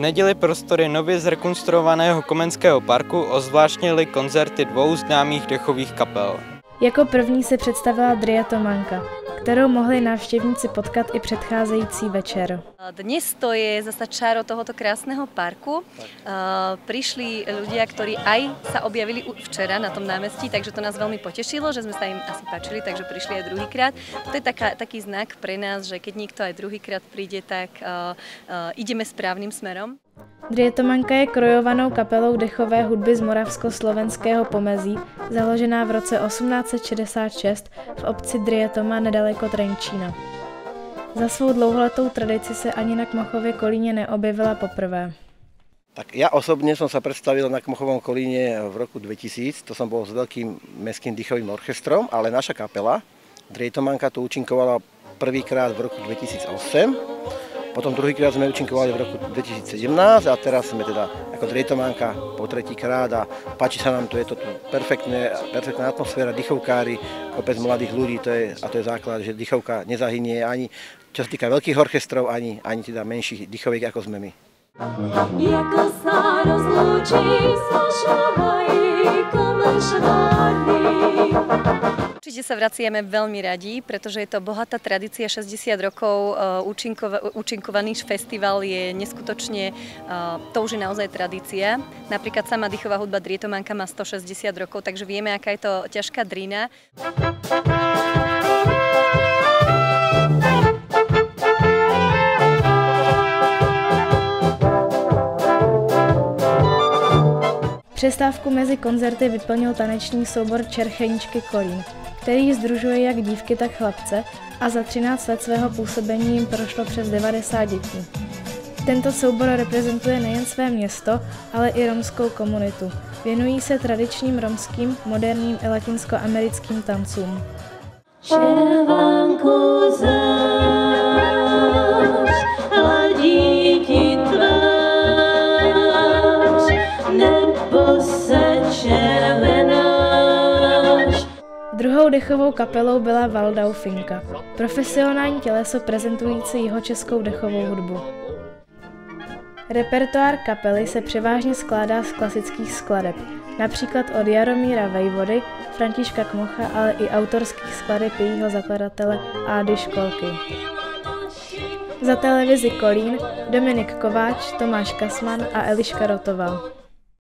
neděli prostory nově zrekonstruovaného Komenského parku ozvláštnily koncerty dvou známých dechových kapel. Jako první se představila Driatomanka, kterou mohli návštěvníci potkat i předcházející večer. Dnes to je zase čaro tohoto krásného parku. Prišli ľudia, ktorí aj sa objavili včera na tom námestí, takže to nás veľmi potešilo, že sme sa im asi páčili, takže prišli aj druhýkrát. To je taký znak pre nás, že keď niekto aj druhýkrát príde, tak ideme správnym smerom. Driatomanka je krojovanou kapelou dechové hudby z moravsko-slovenského pomezí, založená v roce 1866 v obci Driatoma nedaleko Trenčína. Za svou dlouholetou tradici se ani na Kmochově Kolíně neobjevila poprvé. Tak ja osobne som sa predstavil na Kmochovom Kolíne v roku 2000, to som bol s veľkým mestským dýchovým orchestrom, ale naša kapela Driatomanka tu účinkovala prvýkrát v roku 2008, potom druhýkrát sme účinkovali v roku 2017 a teraz sme teda ako Driatomanka po tretíkrát a páči sa nám tu, je to tu perfektná atmosféra, dýchovkári, kopec mladých ľudí, to je základ, že dýchovka nezahynie ani čo sa týka veľkých orchestrov, ani teda menších dýchoviek, ako sme my. Jako sa rozlúči s Určite sa vraciame veľmi radi, pretože je to bohatá tradícia, 60 rokov účinkovaný festival je neskutočne, to už je naozaj tradícia. Napríklad sama dýchová hudba Driatomanka má 160 rokov, takže vieme, aká je to ťažká drina. Přestávku mezi koncerty vyplnil taneční soubor Čercheničky Kolín, který sdružuje jak dívky, tak chlapce a za 13 let svého působení jim prošlo přes 90 dětí. Tento soubor reprezentuje nejen své město, ale i romskou komunitu. Věnují se tradičním romským, moderním i latinskoamerickým tancům. Druhou dechovou kapelou byla Waldaufinka, profesionální těleso prezentující jihočeskou dechovou hudbu. Repertoár kapely se převážně skládá z klasických skladeb, například od Jaromíra Vejvody, Františka Kmocha, ale i autorských skladeb jejího zakladatele Ády Školky. Za televizi Kolín Dominik Kováč, Tomáš Kasman a Eliška Rotová.